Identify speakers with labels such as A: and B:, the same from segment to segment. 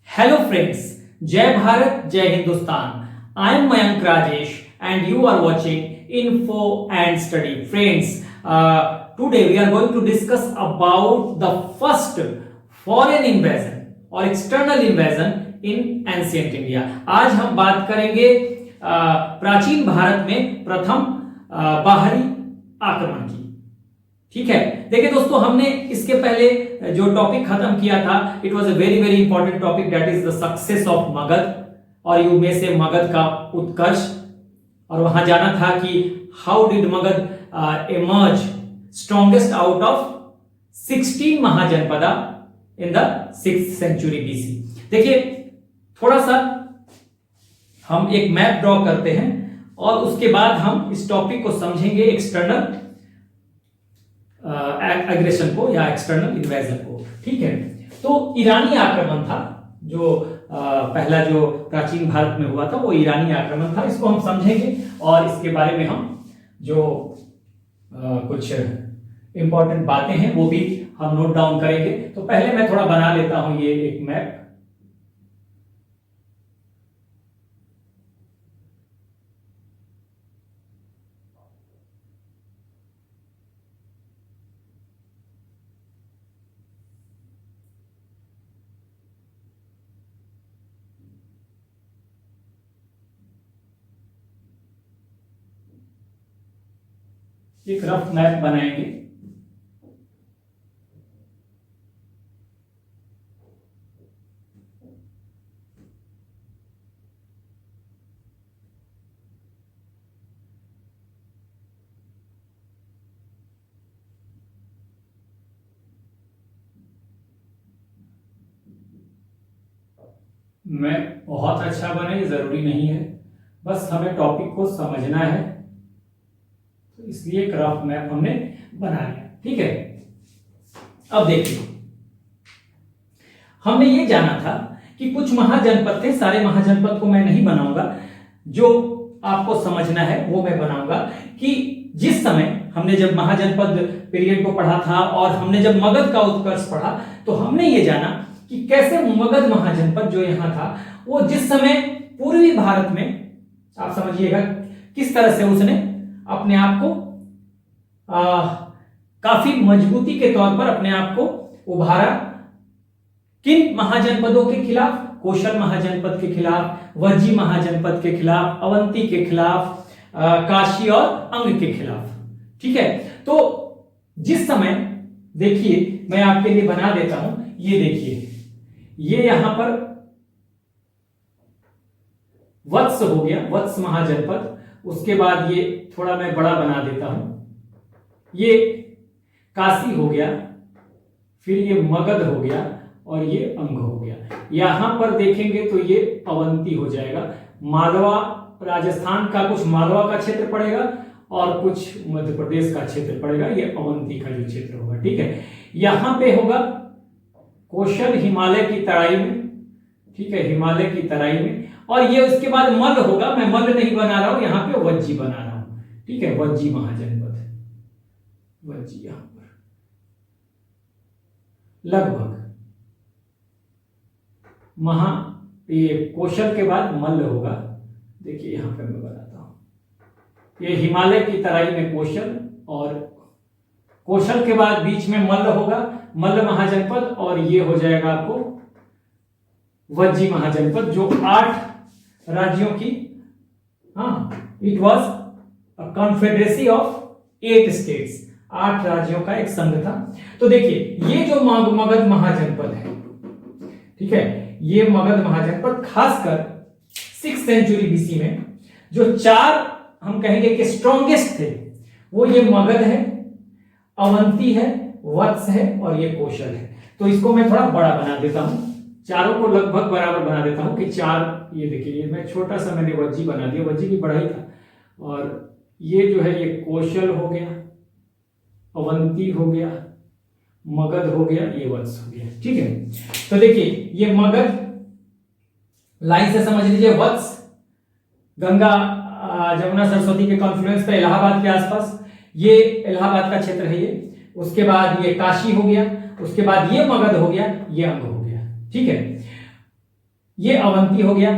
A: Hello friends, Jai Bharat, Jai Hindustan. I am Mayank Rajesh and you are watching Info and Study. Friends, today we are going to discuss about the first foreign invasion or external invasion in ancient India. आज हम बात करेंगे प्राचीन भारत में प्रथम बाहरी आक्रमण की। ठीक है, देखिए दोस्तों, हमने इसके पहले जो टॉपिक खत्म किया था, it was a very very important topic, that is the success of Magadh, और यू में से मगध का उत्कर्ष। और वहां जाना था कि how did Magadh emerge strongest out of 16 mahajanapada in the 6th century BC. देखिए, थोड़ा सा हम एक मैप ड्रॉ करते हैं और उसके बाद हम इस टॉपिक को समझेंगे, एक्सटर्नल एग्रेशन को या एक्सटर्नल इन्वेजन को। ठीक है, तो ईरानी आक्रमण था जो पहला जो प्राचीन भारत में हुआ था, वो ईरानी आक्रमण था। इसको हम समझेंगे और इसके बारे में हम जो कुछ इंपॉर्टेंट बातें हैं वो भी हम नोट डाउन करेंगे। तो पहले मैं थोड़ा बना लेता हूं ये एक मैप। एक रफ मैप बनाएंगे। मैप बहुत अच्छा बने जरूरी नहीं है, बस हमें टॉपिक को समझना है, तो इसलिए एक रफ मैप हमने बना लिया। ठीक है, अब देखिए, हमने ये जाना था कि कुछ महाजनपद थे, सारे महाजनपद को मैं नहीं बनाऊंगा, जो आपको समझना है वो मैं बनाऊंगा। कि जिस समय हमने जब महाजनपद पीरियड को पढ़ा था और हमने जब मगध का उत्कर्ष पढ़ा, तो हमने ये जाना कि कैसे मगध महाजनपद जो यहां था, वो जिस समय पूर्वी भारत में, आप समझिएगा किस तरह से उसने अपने आप को काफी मजबूती के तौर पर अपने आप को उभारा। किन महाजनपदों के खिलाफ? कौशल महाजनपद के खिलाफ, वज्जी महाजनपद के खिलाफ, अवंती के खिलाफ, काशी और अंग के खिलाफ। ठीक है, तो जिस समय, देखिए मैं आपके लिए बना देता हूं, ये देखिए, ये यहां पर वत्स हो गया, वत्स महाजनपद। उसके बाद ये थोड़ा मैं बड़ा बना देता हूं, ये काशी हो गया, फिर ये मगध हो गया और ये अंग हो गया। यहां पर देखेंगे तो ये अवंती हो जाएगा। मालवा, राजस्थान का कुछ मालवा का क्षेत्र पड़ेगा और कुछ मध्य प्रदेश का क्षेत्र पड़ेगा, ये अवंती का जो क्षेत्र होगा। ठीक है, यहां पे होगा कौशल हिमालय की तराई में। ठीक है, हिमालय की तराई में। और ये उसके बाद मल होगा, मैं मल नहीं बना रहा हूं, यहां पे वज्जी बना रहा हूं। ठीक है, वज्जी महाजनपद, वज्जी यहां पर लगभग ये कौशल के बाद मल होगा। देखिए यहां पे मैं बनाता हूं, ये हिमालय की तराई में कौशल, और कौशल के बाद बीच में मल्ल होगा, मल्ल महाजनपद, और ये हो जाएगा आपको वज्जी महाजनपद, जो 8 राज्यों की, it was a confederacy of 8 states, 8 राज्यों का एक संघ था। तो देखिए, ये जो मगध महाजनपद है, ठीक है, ये मगध महाजनपद खासकर 6th सेंचुरी बीसी में जो 4 हम कहेंगे कि स्ट्रॉन्गेस्ट थे, वो ये मगध है, अवंती है, वत्स है और ये कौशल है। तो इसको मैं थोड़ा बड़ा बना देता हूं, चारों को लगभग बराबर बना देता हूं कि 4, ये देखिए, ये मैं छोटा सा मैंने वज्जी बना दिया, वज्जी की बड़ा ही था। और ये जो है, ये कौशल हो गया, अवंती हो गया, मगध हो गया, ये वत्स हो गया। ठीक है, तो देखिए, ये मगध लाइन से समझ लीजिए, वत्स गंगा जमुना सरस्वती के कॉन्फ्लुएंस पे इलाहाबाद के आसपास, ये इलाहाबाद का क्षेत्र है ये। उसके बाद ये काशी हो गया, उसके बाद ये मगध हो गया, ये अंग हो गया। ठीक है, ये अवंती हो गया,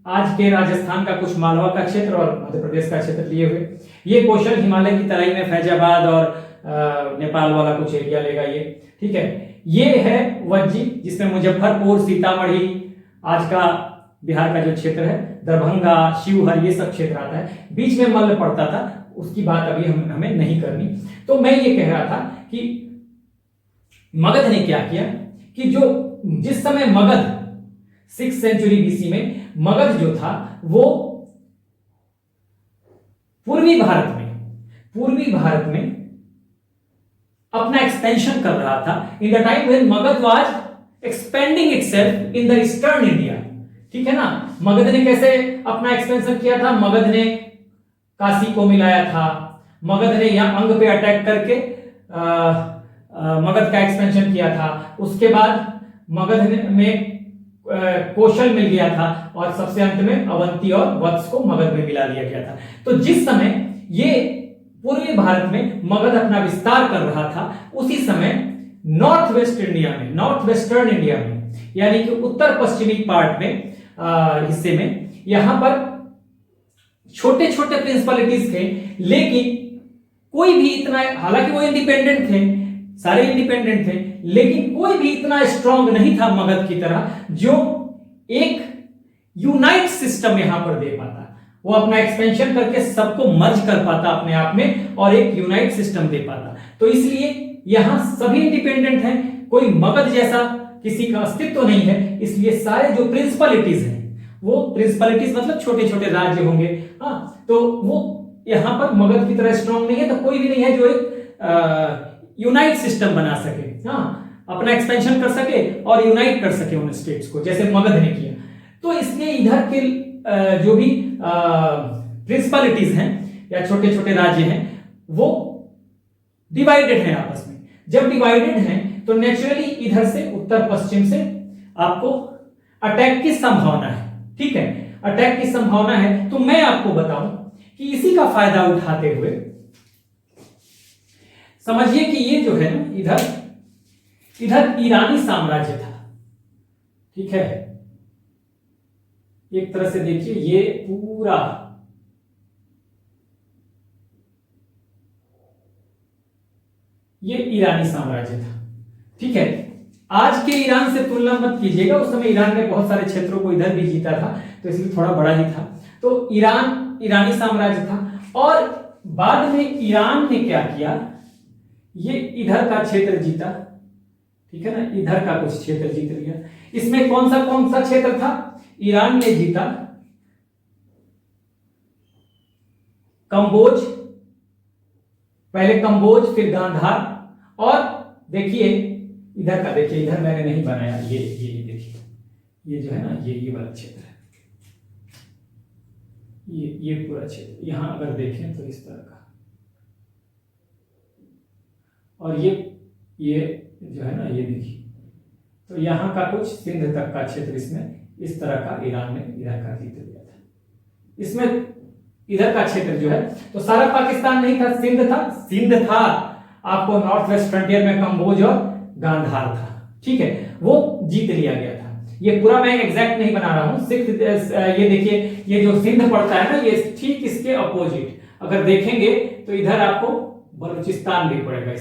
A: आज के राजस्थान का कुछ मालवा का क्षेत्र और मध्य प्रदेश का क्षेत्र लिए हुए। ये कौशल हिमालय की तराई में फैजाबाद और नेपाल वाला कुछ एरिया लेगा ये, ठीक है। ये है वज्जी, जिसमें मुजफ्फरपुर, सीतामढ़ी, आज का बिहार का जो क्षेत्र है, दरभंगा, शिवहर, ये सब क्षेत्र आता है। बीच में मल्ल पड़ता था, उसकी बात अभी हमें नहीं करनी। तो मैं ये कह रहा था कि मगध ने क्या किया कि जिस समय मगध 6th सेंचुरी बीसी में मगध जो था वो पूर्वी भारत में अपना एक्सपेंशन कर रहा था। In the time when Magadh was expanding itself in the eastern India, ठीक है ना। मगध ने कैसे अपना एक्सपेंशन किया था? मगध ने काशी को मिलाया था, मगध ने यहां अंग पे अटैक करके मगध का एक्सपेंशन किया था। उसके बाद मगध में कौशल मिल गया था और सबसे अंत में अवंती और वत्स को मगध में मिला लिया गया था। तो जिस समय ये पूर्वी भारत में मगध अपना विस्तार कर रहा था, उसी समय नॉर्थ वेस्टर्न इंडिया में, यानी कि उत्तर पश्चिमी पार्ट में हिस्से में, यहां पर छोटे छोटे प्रिंसिपलिटीज थे, लेकिन कोई भी इतना, हालांकि वो इंडिपेंडेंट थे, सारे इंडिपेंडेंट थे, लेकिन कोई भी इतना स्ट्रांग नहीं था मगध की तरह जो एक यूनाइट सिस्टम यहां पर दे पाता। वो अपना एक्सपेंशन करके सबको मर्ज कर पाता अपने आप में और एक यूनाइट सिस्टम दे पाता। तो इसलिए यहां सभी इंडिपेंडेंट हैं, कोई मगध जैसा किसी का अस्तित्व नहीं है। इसलिए सारे जो प्रिंसिपलिटीज हैं, वो प्रिंसिपलिटीज मतलब छोटे छोटे राज्य होंगे, हाँ, तो वो यहां पर मगध की तरह स्ट्रांग नहीं है। तो कोई भी नहीं है जो एक यूनाइट सिस्टम बना सके, हाँ, अपना एक्सपेंशन कर सके और यूनाइट कर सके उन स्टेट्स को, जैसे मगध ने किया। तो इसलिए इधर के जो भी प्रिंसिपलिटीज हैं या छोटे छोटे राज्य हैं, वो डिवाइडेड हैं आपस में। जब डिवाइडेड हैं तो नेचुरली इधर से उत्तर पश्चिम से आपको अटैक की संभावना है, ठीक है, अटैक की संभावना है। तो मैं आपको बताऊं कि इसी का फायदा उठाते हुए समझिए कि ये जो है ना, इधर ईरानी साम्राज्य था, ठीक है। एक तरह से देखिए, ये पूरा ये ईरानी साम्राज्य था, ठीक है। आज के ईरान से तुलना मत कीजिएगा, उस समय ईरान ने बहुत सारे क्षेत्रों को इधर भी जीता था, तो इसलिए थोड़ा बड़ा ही था। तो ईरानी साम्राज्य था। और बाद में ईरान ने क्या किया, ये इधर का क्षेत्र जीता, ठीक है ना, इधर का कुछ क्षेत्र जीत लिया। इसमें कौन सा क्षेत्र था? ईरान ने जीता कंबोज, पहले कंबोज, फिर गांधार, और देखिए इधर का, देखिए इधर मैंने नहीं बनाया, ये देखिए, ये जो है ना, ये वाला क्षेत्र है, ये पूरा क्षेत्र, यहां अगर देखें तो इस तरह का, और ये जो है ना, ये देखिए, तो यहां का कुछ सिंध तक का क्षेत्र इसमें इस तरह का ईरान ने इधर का जीत लिया था। इसमें इधर का क्षेत्र जो है, तो सारा पाकिस्तान नहीं था, सिंध था। आपको नॉर्थ वेस्ट फ्रंटियर में कंबोज और गांधार था, ठीक है, वो जीत लिया गया था। ये पूरा मैं एग्जैक्ट नहीं बना रहा हूं, ये देखिए, ये जो सिंध पड़ता है ना, ये ठीक इसके अपोजिट अगर देखेंगे तो इधर आपको बलूचिस्तान भी पड़ेगा।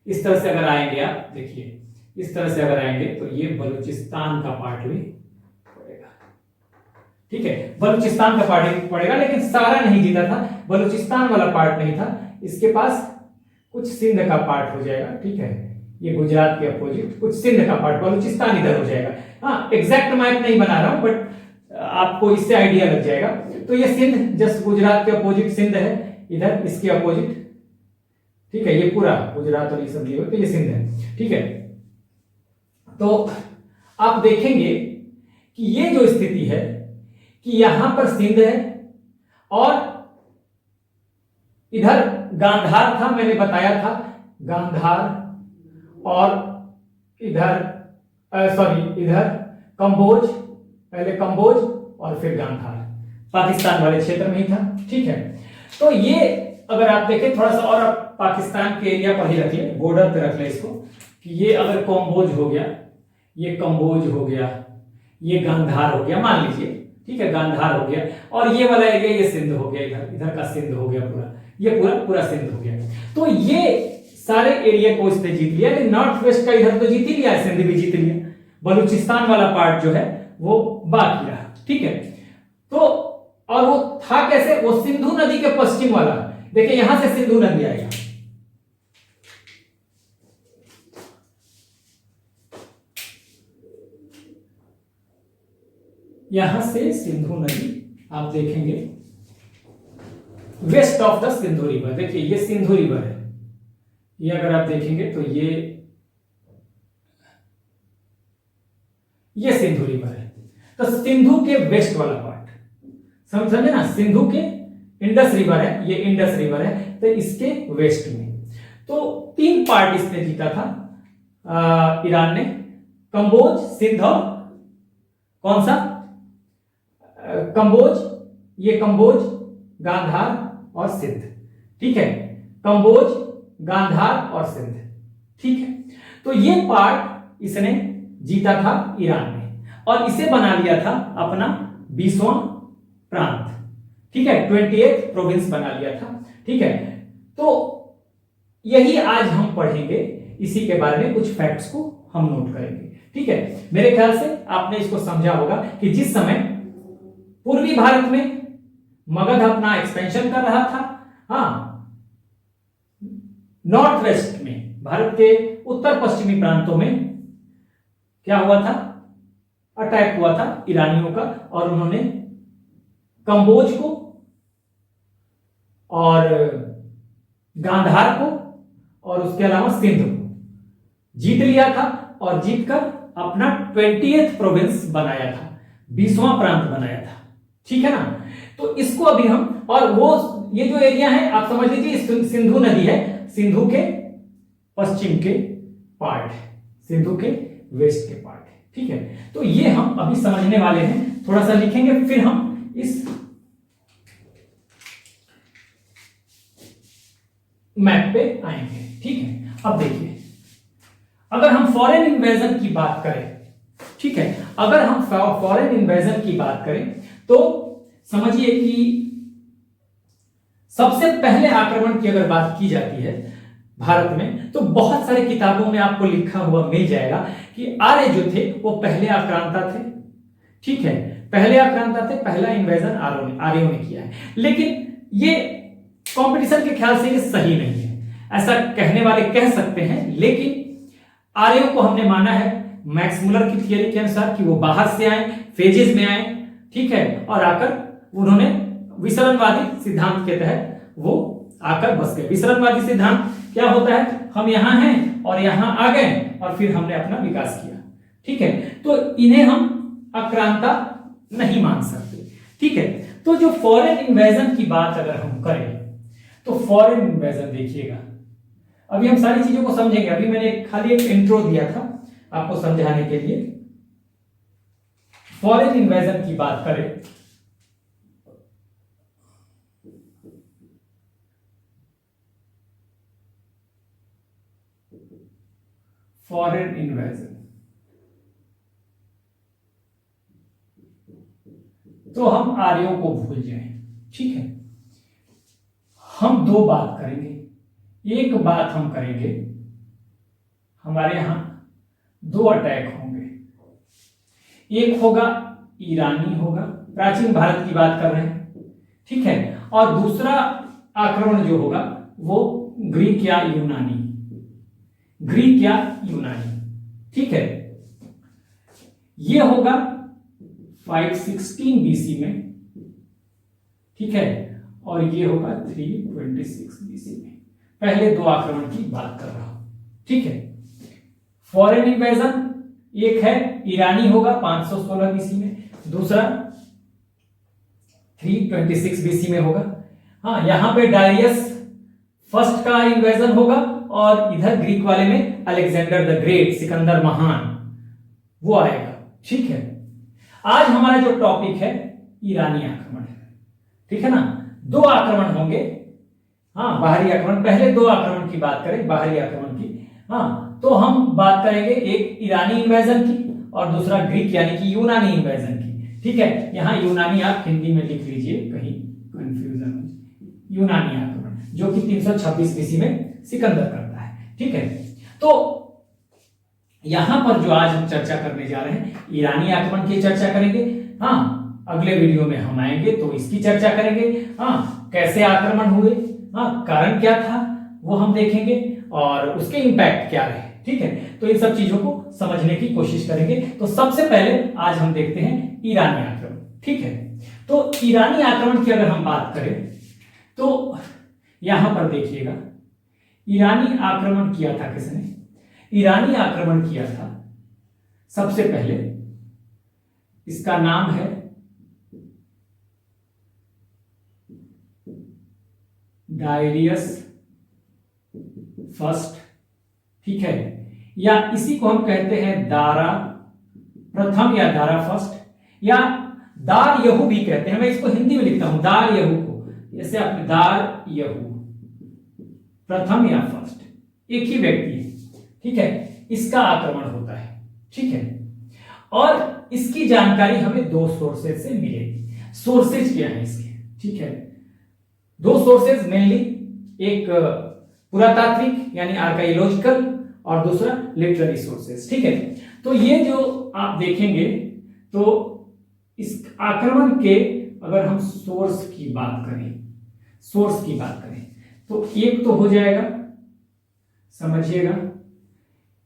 A: इस तरह से अगर आएंगे आप, देखिए इस तरह से अगर आएंगे तो ये बलूचिस्तान का पार्ट भी पड़ेगा, ठीक है, बलूचिस्तान का पार्ट भी पड़ेगा। लेकिन सारा नहीं जीता था, बलूचिस्तान वाला पार्ट नहीं था, इसके पास कुछ सिंध का पार्ट हो जाएगा, ठीक है, ये गुजरात के अपोजिट कुछ सिंध का पार्ट, बलूचिस्तान इधर हो जाएगा। हाँ, एग्जैक्ट मैप नहीं बना रहा हूं, बट आपको इससे आइडिया लग जाएगा। तो ये सिंध जस्ट गुजरात के अपोजिट सिंध है, इधर इसके अपोजिट, ठीक है, ये पूरा गुजरात और ये सब लिए हुए, तो ये सिंध है, ठीक है। तो आप देखेंगे कि ये जो स्थिति है कि यहां पर सिंध है और इधर गांधार था, मैंने बताया था गांधार, और इधर कंबोज, पहले कंबोज और फिर गांधार, पाकिस्तान वाले क्षेत्र में ही था, ठीक है। तो ये अगर आप देखें थोड़ा सा और आप पाकिस्तान के एरिया पर ही रख ले, बॉर्डर पे रख ले इसको, कि ये अगर कंबोज हो गया, ये कंबोज हो गया, ये गांधार हो गया मान लीजिए, ठीक है, गांधार हो गया, और ये वाला एरिया ये सिंध हो गया, इधर इधर का सिंध हो गया पूरा, ये पूरा पूरा सिंध हो गया। तो ये सारे एरिया को इसने जीत लिया, लेकिन नॉर्थ वेस्ट का इधर तो जीत ही लिया, सिंध भी जीत लिया, बलूचिस्तान वाला पार्ट जो है वो बाकी रहा, ठीक है। तो और वो था कैसे, वो सिंधु नदी के पश्चिम वाला, देखिए यहां से सिंधु नदी आएगा, यहां से सिंधु नदी आप देखेंगे west of the Sindhu river, देखिए ये सिंधु रिवर है, ये अगर आप देखेंगे तो ये सिंधु रिवर है। तो सिंधु के वेस्ट वाला पार्ट समझे ना, सिंधु के इंडस रिवर है, ये इंडस रिवर है, तो इसके वेस्ट में तो 3 पार्ट इसने जीता था ईरान ने, कंबोज, सिंध और कौन सा, कंबोज, ये कंबोज, गांधार और सिंध, ठीक है, कंबोज, गांधार और सिंध, ठीक है। तो ये पार्ट इसने जीता था ईरान ने, और इसे बना लिया था अपना 20वां प्रांत, ठीक है, 28th प्रोविंस बना लिया था, ठीक है। तो यही आज हम पढ़ेंगे, इसी के बारे में कुछ फैक्ट्स को हम नोट करेंगे, ठीक है। मेरे ख्याल से आपने इसको समझा होगा कि जिस समय पूर्वी भारत में मगध अपना एक्सपेंशन कर रहा था, हाँ, नॉर्थ वेस्ट में, भारत के उत्तर पश्चिमी प्रांतों में क्या हुआ था, अटैक हुआ था ईरानियों का, और उन्होंने कंबोज को और गांधार को और उसके अलावा सिंध को जीत लिया था, और जीतकर अपना 20th प्रोविंस बनाया था, 20वां प्रांत बनाया था, ठीक है ना। तो इसको अभी हम, और वो ये जो एरिया है आप समझ लीजिए सिंधु नदी है, सिंधु के पश्चिम के पार्ट है, सिंधु के वेस्ट के पार्ट है, ठीक है। तो ये हम अभी समझने वाले हैं, थोड़ा सा लिखेंगे, फिर हम इस मैप पे आएंगे, ठीक है। अब देखिए, अगर हम फॉरेन इन्वेजन की बात करें, ठीक है, अगर हम फॉरेन इन्वेजन की बात करें तो समझिए कि सबसे पहले आक्रमण की अगर बात की जाती है भारत में, तो बहुत सारी किताबों में आपको लिखा हुआ मिल जाएगा कि आर्य जो थे वो पहले आक्रांता थे, ठीक है, पहले आक्रांता थे, पहला इन्वेजन आर्यों ने किया है। लेकिन ये कंपटीशन के ख्याल से ये सही नहीं है, ऐसा कहने वाले कह सकते हैं, लेकिन आर्यों को हमने माना है मैक्स मुलर की थियरी के अनुसार कि वो बाहर से आए, फेजेस में आए, ठीक है, और आकर उन्होंने विसरणवादी सिद्धांत के तहत वो आकर बस गए। विसरणवादी सिद्धांत क्या होता है, हम यहां हैं और यहां आ गए और फिर हमने अपना विकास किया, ठीक है। तो इन्हें हम आक्रांता नहीं मान सकते, ठीक है। तो जो फॉरेन इन्वेजन की बात अगर हम करें तो फॉरेन इन्वेजन देखिएगा, अभी हम सारी चीजों को समझेंगे, अभी मैंने खाली एक इंट्रो दिया था आपको समझाने के लिए। फॉरेन इन्वेजन की बात करें फॉरेन इन्वेजन, तो हम आर्यों को भूल जाएं, ठीक है। हम 2 बात करेंगे। एक बात हम करेंगे, हमारे यहां 2 अटैक होंगे, एक होगा ईरानी होगा, प्राचीन भारत की बात कर रहे हैं, ठीक है, और दूसरा आक्रमण जो होगा वो ग्रीक या यूनानी, ग्रीक या यूनानी, ठीक है। ये होगा 516 बीसी में, ठीक है, और ये होगा 326 बीसी में। पहले 2 आक्रमण की बात कर रहा हूं, ठीक है। फॉरेन इन्वेजन एक है ईरानी होगा 516 बीसी में, दूसरा 326 बीसी में होगा। हाँ, यहां पे डायरियस फर्स्ट का इन्वेजन होगा, और इधर ग्रीक वाले में अलेक्जेंडर द ग्रेट, सिकंदर महान, वो आएगा, ठीक है। आज हमारा जो टॉपिक है ईरानी आक्रमण, ठीक है ना। 2 आक्रमण होंगे, हाँ, बाहरी आक्रमण, पहले 2 आक्रमण की बात करें, बाहरी आक्रमण की। हाँ, तो हम बात करेंगे एक ईरानी इन्वेजन की और दूसरा ग्रीक यानी कि यूनानी इन्वेजन की। ठीक है, यहाँ यूनानी आप हिंदी में लिख लीजिए, कहीं कंफ्यूजन हो। यूनानी आक्रमण जो कि 326 बीसी में सिकंदर करता है। ठीक है, तो यहां पर जो आज हम चर्चा करने जा रहे हैं ईरानी आक्रमण की चर्चा करेंगे। हाँ, अगले वीडियो में हम आएंगे तो इसकी चर्चा करेंगे। हाँ, कैसे आक्रमण हुए, हाँ कारण क्या था वो हम देखेंगे और उसके इंपैक्ट क्या रहे। ठीक है, तो इन सब चीजों को समझने की कोशिश करेंगे। तो सबसे पहले आज हम देखते हैं ईरानी आक्रमण। ठीक है, तो ईरानी आक्रमण की अगर हम बात करें तो यहां पर देखिएगा, ईरानी आक्रमण किया था किसने? ईरानी आक्रमण किया था सबसे पहले, इसका नाम है डायरियस फर्स्ट। ठीक है, या इसी को हम कहते हैं दारा प्रथम या दारा फर्स्ट या दार यहू भी कहते हैं। मैं इसको हिंदी में लिखता हूं दार यहू को, जैसे आप दार यहू प्रथम या फर्स्ट, एक ही व्यक्ति है। ठीक है, इसका आक्रमण होता है। ठीक है, और इसकी जानकारी हमें दो सोर्सेज से मिलेगी। सोर्सेज क्या है इसके? ठीक है, दो सोर्सेज मेनली, एक पुरातात्विक यानी आर्काइयोलॉजिकल और दूसरा लिटरेरी सोर्सेज। ठीक है, तो ये जो आप देखेंगे तो इस आक्रमण के अगर हम सोर्स की बात करें तो एक तो हो जाएगा, समझिएगा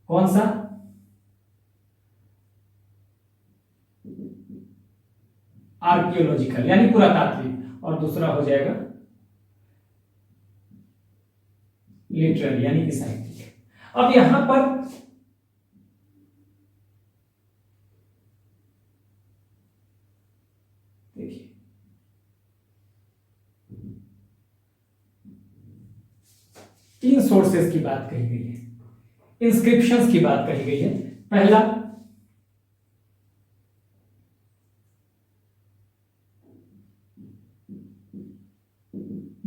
A: कौन सा, आर्कियोलॉजिकल यानी पुरातात्विक, और दूसरा हो जाएगा लिटरेरी यानी कि साहित्यिक। अब यहां पर देखिए, तीन सोर्सेस की बात कही गई है, इंस्क्रिप्शंस की बात कही गई है। पहला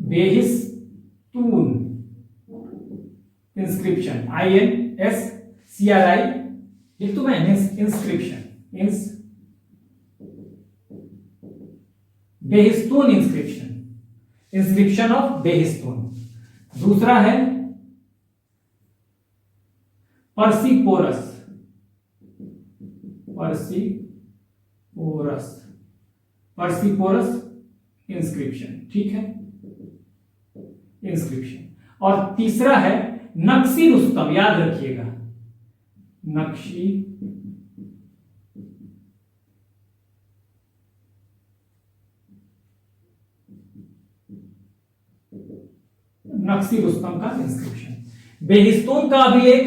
A: बेहिस्तून इंस्क्रिप्शन, INSCRI लिख दूं मैं, इंस्क्रिप्शन, बेहिस्तून इंस्क्रिप्शन ऑफ बेहिस्तून। दूसरा है पर्सिपोरस इंस्क्रिप्शन। ठीक है, इंस्क्रिप्शन। और तीसरा है नक्शी रुस्तम, याद रखिएगा, नक्शी रुस्तम का इंस्क्रिप्शन। बेहिस्तून का अभिलेख,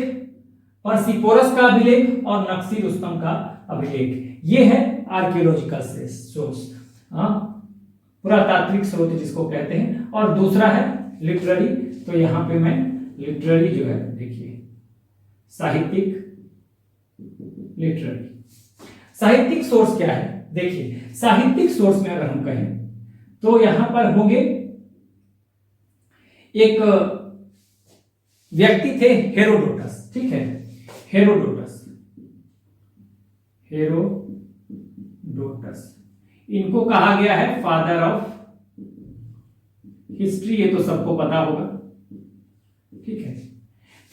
A: पर्सिपोरस का अभिलेख और नक्शी रुस्तम का अभिलेख, ये है आर्कियोलॉजिकल सोर्स, पुरातात्विक स्रोत जिसको कहते हैं। और दूसरा है लिटरेरी, तो यहां पे मैं लिटरेरी जो है देखिए, साहित्यिक, लिटरेरी। साहित्यिक सोर्स क्या है? देखिए, साहित्यिक सोर्स में अगर हम कहें तो यहां पर होंगे, एक व्यक्ति थे हेरोडोटस। ठीक है, हेरोडोटस, इनको कहा गया है फादर ऑफ हिस्ट्री, ये तो सबको पता होगा। ठीक है,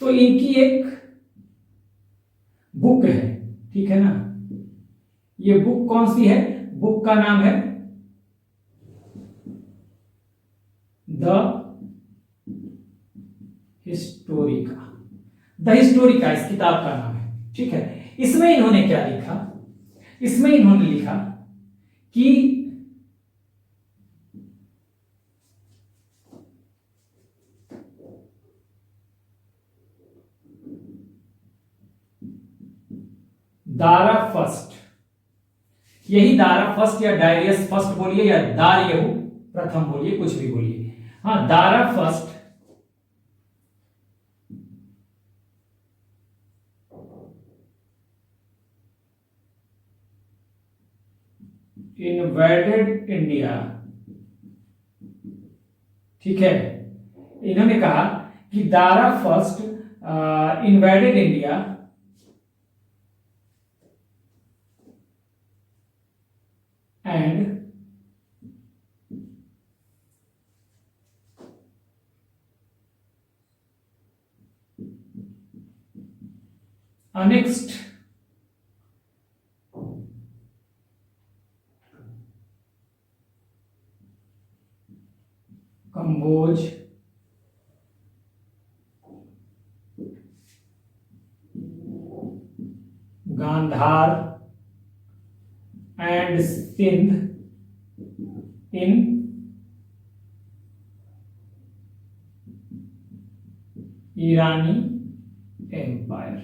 A: तो इनकी एक बुक है। ठीक है ना, ये बुक कौन सी है? बुक का नाम है द हिस्टोरिका, इस किताब का नाम है। ठीक है, इसमें इन्होंने क्या लिखा? इसमें इन्होंने लिखा कि दारा फर्स्ट, यही दारा फर्स्ट या डायरियस फर्स्ट बोलिए या दार यहू प्रथम बोलिए, कुछ भी बोलिए। हाँ, दारा फर्स्ट इन्वेडेड इंडिया। ठीक है, इन्होंने कहा कि Dara first invaded India and annexed Kamboja Gandhara and Sindh in ईरानी एम्पायर,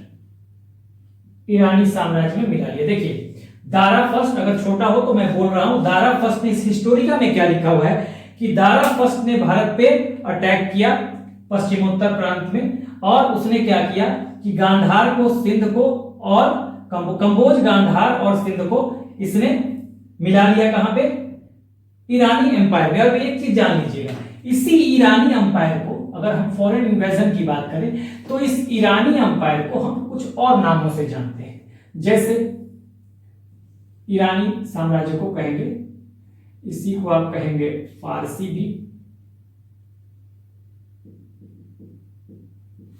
A: ईरानी साम्राज्य में मिला लिया। देखिए दारा फर्स्ट अगर छोटा हो तो मैं बोल रहा हूं, दारा फर्स्ट ने इस हिस्टोरिका में क्या लिखा हुआ है कि दारा फर्स्ट ने भारत पे अटैक किया पश्चिमोत्तर प्रांत में, और उसने क्या किया कि गांधार को, सिंध को और कंबोज, गांधार और सिंध को इसने मिला लिया कहां पे, ईरानी एम्पायर में। अब एक चीज जान लीजिएगा, इसी ईरानी एम्पायर को अगर हम फॉरेन इन्वेजन की बात करें तो इस ईरानी एम्पायर को हम कुछ और नामों से जानते हैं, जैसे ईरानी साम्राज्य को कहेंगे, इसी को आप कहेंगे फारसी भी,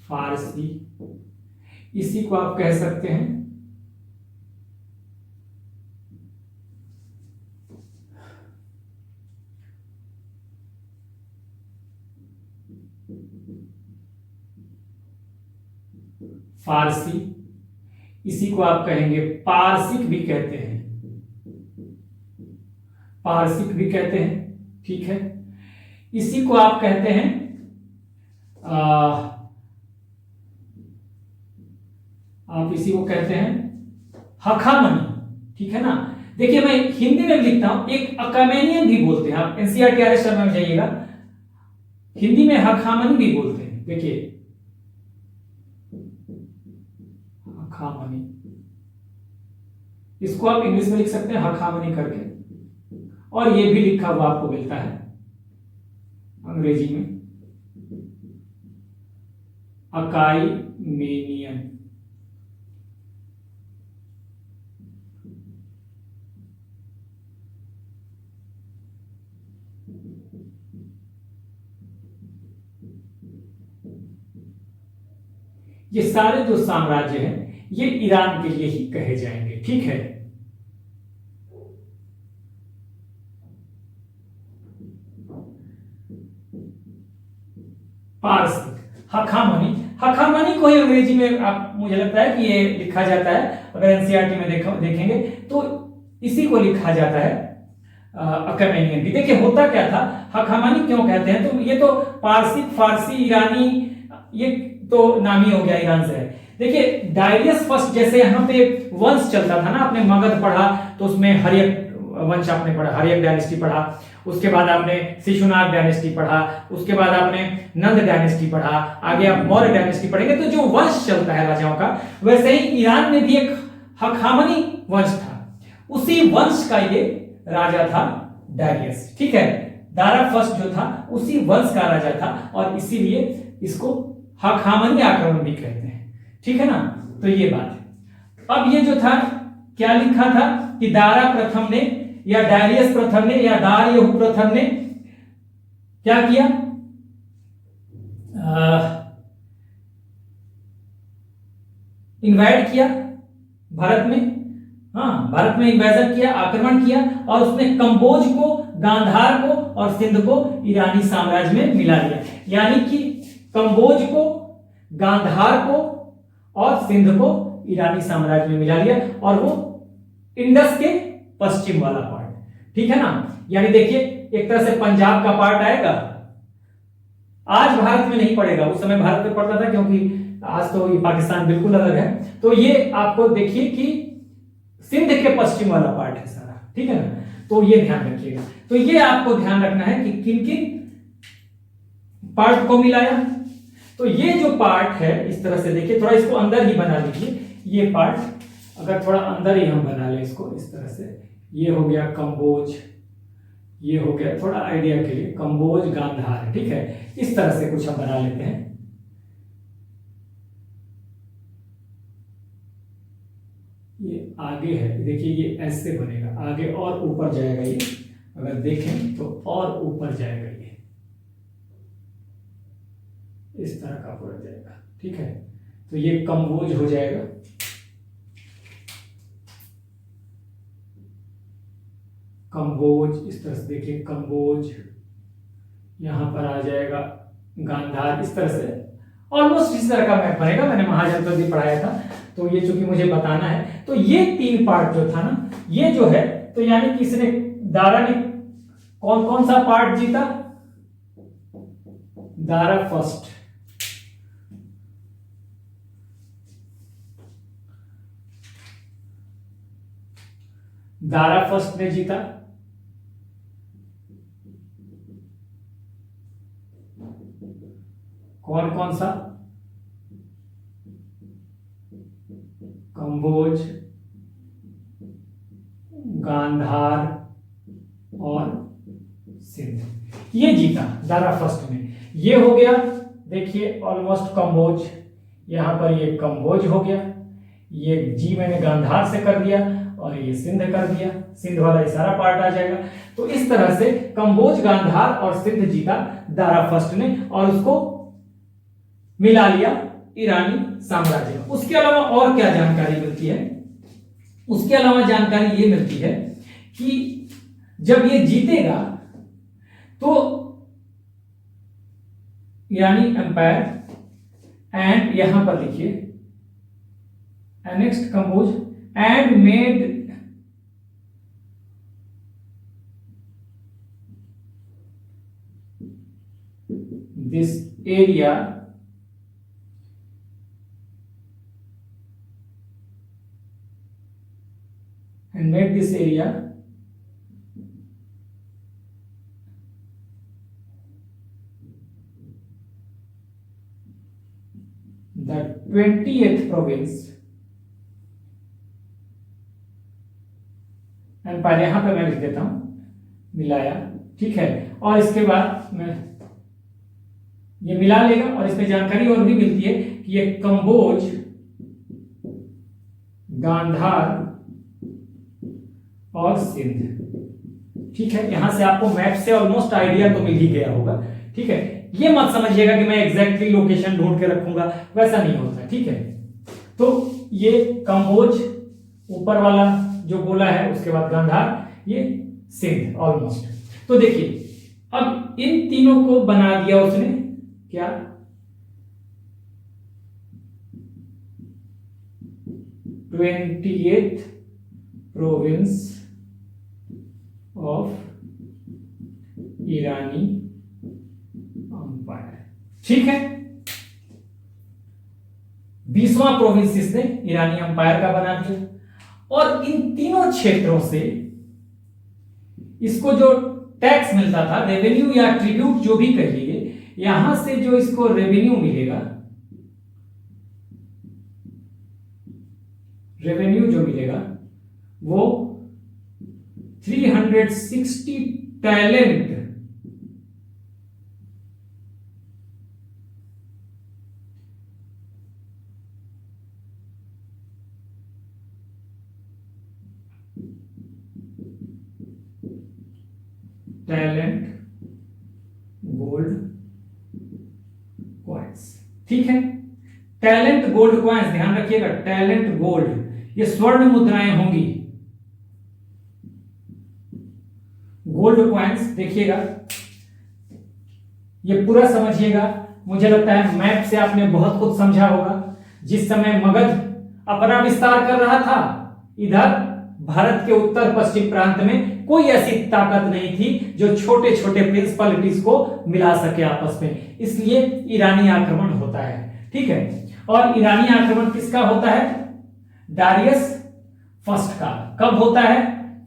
A: फारसी, इसी को आप कह सकते हैं फारसी, इसी को आप कहेंगे पारसिक भी कहते हैं, पारसिक भी कहते हैं, ठीक है। इसी को आप कहते हैं आप इसी को कहते हैं हखामनी, ठीक है ना। देखिए मैं हिंदी में लिखता हूं, एक अकामेनियन भी बोलते हैं, आप एनसीईआरटी आरएस में जाइएगा, हिंदी में हखामनी भी बोलते हैं। देखिए हखामनी, इसको आप इंग्लिश में लिख सकते हैं हखामनी करके, और ये भी लिखा हुआ आपको मिलता है अंग्रेजी में अकाईमेनियन। ये सारे जो साम्राज्य हैं ये ईरान के लिए ही कहे जाएंगे, ठीक है। पारसिक, हखामनी, हखामनी को ही अंग्रेजी में आप, मुझे लगता है कि ये लिखा जाता है, अगर एनसीईआरटी में देखेंगे तो इसी को लिखा जाता है अकामेनियन भी। देखिए होता क्या था, हखामनी क्यों कहते हैं, तो ये तो पारसिक, फारसी, ईरानी, ये तो नाम ही हो गया ईरान से है। देखिए डायरियस फर्स्ट, जैसे यहाँ पे वंश चलता था ना, आपने मगध पढ़ा तो उसमें हर्यक वंश आपने पढ़ा, हर्यक डायनेस्टी पढ़ा, उसके बाद आपने शिशुनाग डायनेस्टी पढ़ा, उसके बाद आपने नंद डायनेस्टी पढ़ा, आगे आप मौर्य डायनेस्टी पढ़ेंगे। तो जो वंश चलता है राजाओं का, वैसे ही ईरान में भी एक हखामनी वंश था, उसी वंश का ये राजा था डायरियस, ठीक है। दारा फर्स्ट जो था उसी वंश का राजा था, और इसीलिए इसको हखामनी आक्रमण भी कहते हैं, ठीक है ना। तो ये बात है। अब ये जो था क्या लिखा था कि दारा प्रथम ने या डायरियस प्रथम ने या दारयहू प्रथम ने क्या किया, इन्वाइट किया भारत में, हाँ भारत में इन्वेजन किया, आक्रमण किया, और उसने कंबोज को, गांधार को और सिंध को ईरानी साम्राज्य में मिला लिया। यानी कि कंबोज को, गांधार को और सिंध को ईरानी साम्राज्य में मिला लिया, और वो इंडस के पश्चिम वाला पार्ट, ठीक है ना। यानी देखिए एक तरह से पंजाब का पार्ट आएगा, आज भारत में नहीं पड़ेगा, उस समय भारत में पड़ता था, क्योंकि आज तो ये पाकिस्तान बिल्कुल अलग है। तो ये आपको देखिए कि सिंध के पश्चिम वाला पार्ट है सारा, ठीक है ना। तो ये ध्यान रखिएगा। तो ये आपको ध्यान रखना है कि किन किन पार्ट को मिलाया। तो ये जो पार्ट है इस तरह से देखिए, थोड़ा इसको अंदर ही बना लीजिए, ये पार्ट अगर थोड़ा अंदर ही हम बना लें इसको इस तरह से, ये हो गया कंबोज, ये हो गया, थोड़ा आइडिया के लिए कंबोज गांधार, ठीक है। इस तरह से कुछ हम बना लेते हैं। ये आगे है, देखिए ये ऐसे बनेगा, आगे और ऊपर जाएगा ये, अगर देखें तो और ऊपर जाएगा ये, इस तरह का पूरा जाएगा। ठीक है, तो ये कम्बोज हो जाएगा। कम्बोज इस तरह से देखिए, कम्बोज यहां पर आ जाएगा, गांधार, इस तरह से ऑलमोस्ट इस तरह का मैप बनेगा। मैंने महाजनपद भी पढ़ाया था, तो ये चूंकि मुझे बताना है, तो ये 3 पार्ट जो था ना, ये जो है, तो यानी कि इसने, दारा ने कौन कौन सा पार्ट जीता? दारा फर्स्ट, दारा फर्स्ट ने जीता। कौन कौन सा? कंबोज, गांधार और सिंध, ये जीता दारा फर्स्ट में। ये हो गया, देखिए ऑलमोस्ट कंबोज, यहां पर ये कंबोज हो गया, ये जी मैंने गांधार से कर दिया और ये सिंध कर दिया, सिंध वाला ये सारा पार्ट आ जाएगा। तो इस तरह से कंबोज, गांधार और सिंध जीता दारा फर्स्ट ने, और उसको मिला लिया ईरानी साम्राज्य। उसके अलावा और क्या जानकारी मिलती है? उसके अलावा जानकारी ये मिलती है कि जब ये जीतेगा तो ईरानी एम्पायर, एंड यहां पर लिखिए next Kamboj and made this area and made this area the 20th province and पहले यहां पे मैं लिख देता हूं मिलाया। ठीक है, और इसके बाद मैं ये मिला लेगा, और इसमें जानकारी और भी मिलती है कि ये कंबोज, गांधार और सिंध। ठीक है, यहां से आपको मैप से ऑलमोस्ट आइडिया तो मिल ही गया होगा। ठीक है, ये मत समझिएगा कि मैं एग्जैक्टली लोकेशन ढूंढ के रखूंगा, वैसा नहीं होता। ठीक है, तो ये कंबोज ऊपर वाला जो बोला है, उसके बाद गांधार, ये सिंध ऑलमोस्ट। तो देखिए अब इन तीनों को बना दिया उसने क्या? ट्वेंटी प्रोविंस ऑफ ईरानी अंपायर। ठीक है, 20वां प्रोविंस इसने ईरानी अंपायर का बना दिया, और इन तीनों क्षेत्रों से इसको जो टैक्स मिलता था, रेवेन्यू या ट्रिब्यूट जो भी कहिए, यहां से जो इसको रेवेन्यू मिलेगा, रेवेन्यू जो मिलेगा वो 360 टैलेंट गोल्ड कॉइन्स। ठीक है, टैलेंट गोल्ड कॉइन्स, ध्यान रखिएगा, टैलेंट गोल्ड, ये स्वर्ण मुद्राएं होंगी। गोल्ड कॉइन्स देखिएगा, ये पूरा समझिएगा। मुझे लगता है मैप से आपने बहुत कुछ समझा होगा। जिस समय मगध अपना विस्तार कर रहा था, इधर भारत के उत्तर पश्चिम प्रांत में कोई ऐसी ताकत नहीं थी जो छोटे छोटे प्रिंसिपलिटीज को मिला सके आपस में, इसलिए ईरानी आक्रमण होता है। ठीक है, और ईरानी आक्रमण किसका होता है? डारियस फर्स्ट का। कब होता है?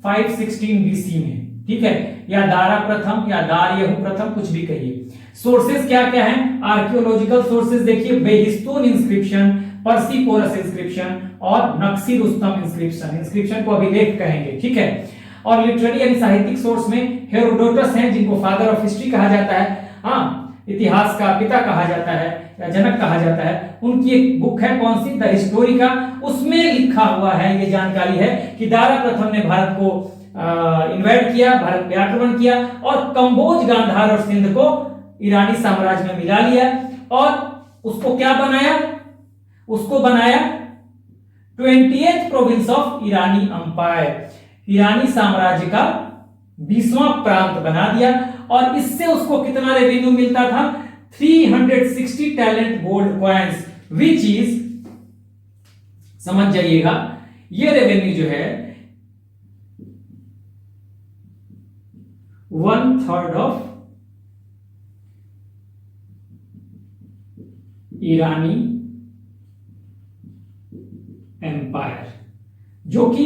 A: 516 बीसी में। ठीक है, या दारा प्रथम या दारयहू प्रथम, कुछ भी कहिए। सोर्सेज क्या क्या हैं? आर्कियोलॉजिकल सोर्सेज देखिए, बेहिस्तून इंस्क्रिप्शन, पर्सिपोरस इंस्क्रिप्शन और नक्सी रुस्तम इंस्क्रिप्शन। इंस्क्रिप्शन को अभिलेख कहेंगे। ठीक है, और लिटरेरी यानी साहित्यिक सोर्स में हेरोडोटस हैं, जिनको फादर ऑफ हिस्ट्री कहा जाता है। हाँ, इतिहास का पिता कहा जाता है या जनक कहा जाता है, उनकी एक बुक है कौन सी, द हिस्टोरिका। उसमें लिखा हुआ है, ये जानकारी है कि दारा प्रथम ने भारत को इन्वाइट किया, भारत पे आक्रमण किया और कंबोज, गांधार और सिंध को ईरानी साम्राज्य में मिला लिया और उसको क्या बनाया, उसको बनाया 20th प्रोविंस ऑफ ईरानी अंपायर, ईरानी साम्राज्य का 20वां प्रांत बना दिया। और इससे उसको कितना रेवेन्यू मिलता था, 360 talent gold coins, which is, समझ जाइएगा, ये रेवेन्यू जो है 1/3 ऑफ ईरानी एम्पायर, जो कि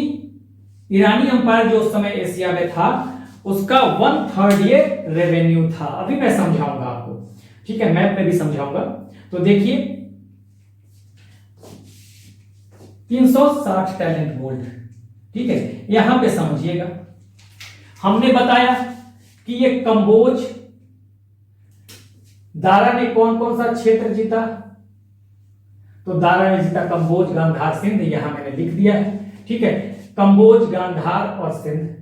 A: ईरानी एम्पायर जो उस समय एशिया में था उसका 1/3 ये रेवेन्यू था। अभी मैं समझाऊंगा आपको, ठीक है, मैप में भी समझाऊंगा। तो देखिए 360 टैलेंट गोल्ड, ठीक है, यहां पे समझिएगा, हमने बताया कि ये कंबोज, दारा ने कौन कौन सा क्षेत्र जीता, तो दारा ने जीता कंबोज, गांधार, सिंध, यहां मैंने लिख दिया है, ठीक है, कंबोज, गांधार और सिंध।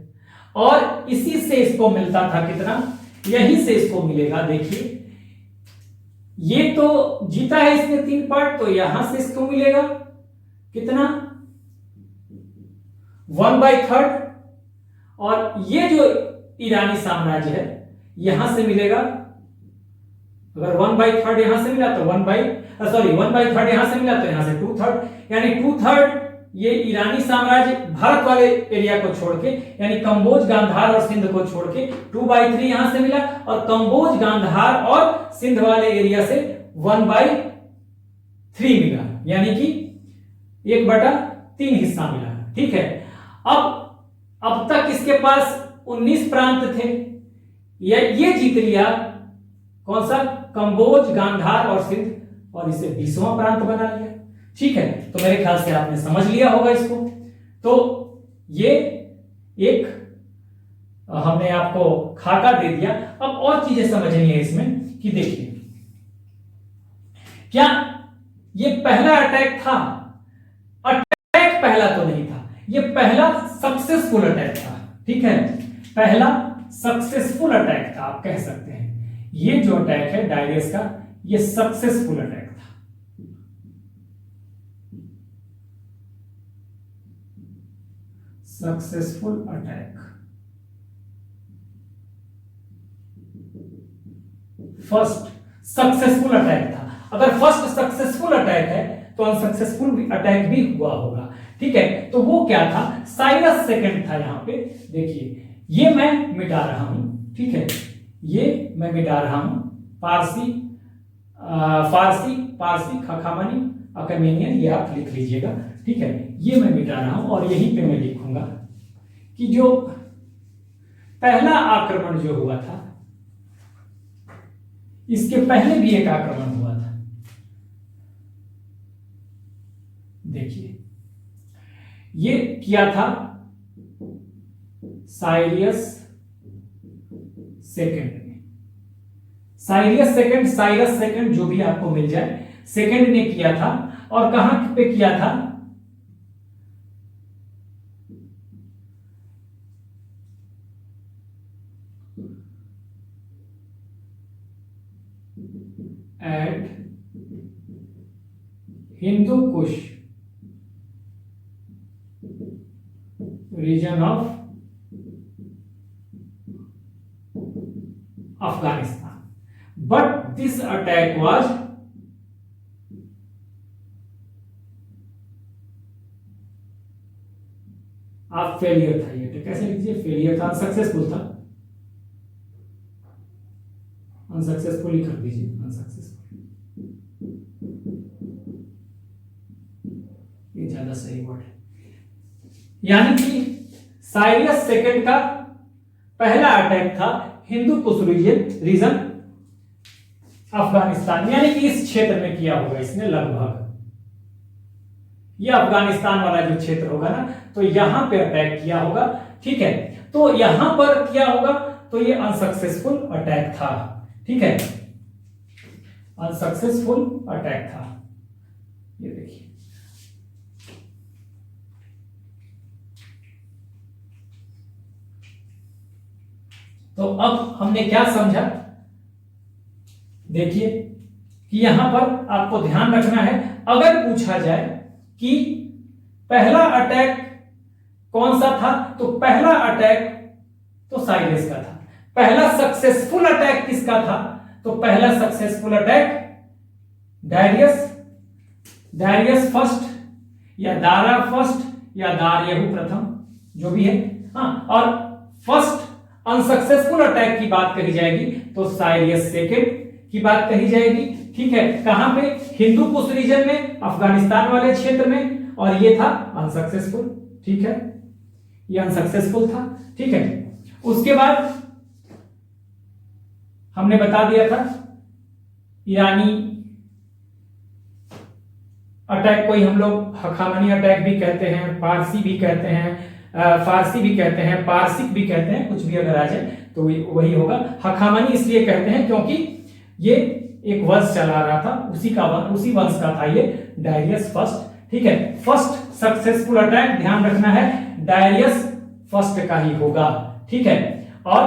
A: और इसी से इसको मिलता था कितना, यही से इसको मिलेगा, देखिए ये तो जीता है इसने 3 पार्ट, तो यहां से इसको मिलेगा कितना, 1/3। और ये जो ईरानी साम्राज्य है यहां से मिलेगा, अगर 1/3 यहां से मिला तो 1/3 यहां से मिला तो यहां से 2/3, यानी 2/3 ये ईरानी साम्राज्य भारत वाले एरिया को छोड़ के, यानी कंबोज, गांधार और सिंध को छोड़ के 2/3 यहां से मिला और कंबोज, गांधार और सिंध वाले एरिया से 1/3 मिला, यानी कि 1/3 हिस्सा मिला, ठीक है। अब तक इसके पास 19 प्रांत थे, ये जीत लिया कौन सा, कंबोज, गांधार और सिंध, और इसे 20वां प्रांत बना लिया, ठीक है। तो मेरे ख्याल से आपने समझ लिया होगा इसको। तो ये एक हमने आपको खाका दे दिया। अब और चीजें समझनी है इसमें कि देखिए, क्या ये पहला अटैक था, अटैक पहला तो नहीं था, ये पहला सक्सेसफुल अटैक था, ठीक है, पहला सक्सेसफुल अटैक था, आप कह सकते हैं। ये जो अटैक है डायरेस का, ये सक्सेसफुल अटैक था, successful attack, first successful attack था। अगर फर्स्ट सक्सेसफुल अटैक है तो अनसक्सेसफुल अटैक भी हुआ होगा, ठीक है। तो वो क्या था, साइरस सेकंड था। यहां पे देखिए, ये मैं मिटा रहा हूं, ठीक है, ये मैं मिटा रहा हूं, पारसी खखामनी अकमेनियन, ये आप लिख लीजिएगा, ठीक है, ये मैं मिटा रहा हूं और यहीं पे मैं लिखूंगा कि जो पहला आक्रमण जो हुआ था, इसके पहले भी एक आक्रमण हुआ था। देखिए, ये किया था साइरियस सेकंड ने, साइरस सेकंड जो भी आपको मिल जाए, सेकंड ने किया था। और कहां पे किया था, at Hindu Kush region of Afghanistan, but this attack was up failure था। ये कैसे लिखिए, फेलियर था, अनसक्सेसफुल था, अनसक्सेसफुल ही कर दीजिए, अनसक्सेसफुल, ये ज्यादा सही वर्ड है। यानी कि साइरस सेकंड का पहला अटैक था हिंदू कुश रीजन अफगानिस्तान, यानी कि इस क्षेत्र में किया होगा इसने, लगभग ये अफगानिस्तान वाला जो क्षेत्र होगा ना, तो यहां पे अटैक किया होगा, ठीक है। तो यहां पर किया होगा, तो ये अनसक्सेसफुल अटैक था, ठीक है। अनसक्सेसफुल अटैक था। ये देखिए, तो अब हमने क्या समझा, देखिए कि यहां पर आपको ध्यान रखना है, अगर पूछा जाए कि पहला अटैक कौन सा था, तो पहला अटैक तो साइरस का था। पहला सक्सेसफुल अटैक किसका था, तो पहला सक्सेसफुल अटैक डायरियस फर्स्ट या दारा फर्स्ट या दारयहू प्रथम, जो भी है। हाँ, और फर्स्ट अनसक्सेसफुल अटैक की बात कही जाएगी तो साइरियस सेकेंड की बात कही जाएगी। ठीक है, कहां पे, हिंदू कुश रीजन में, अफगानिस्तान वाले क्षेत्र में, और ये था अनसक्सेसफुल। ठीक है, ये अनसक्सेसफुल था। ठीक है, उसके बाद हमने बता दिया था ईरानी अटैक को ही हम लोग हखामनी अटैक भी कहते हैं, पारसी भी कहते हैं, फारसी भी कहते हैं, पारसिक भी कहते हैं, कुछ भी अगर आ जाए तो वही होगा। हखामनी इसलिए कहते हैं क्योंकि ये एक वंश चला रहा था, उसी वंश का था ये डायरियस फर्स्ट। ठीक है, फर्स्ट सक्सेसफुल अटैक ध्यान रखना है डायरियस फर्स्ट का ही होगा। ठीक है, और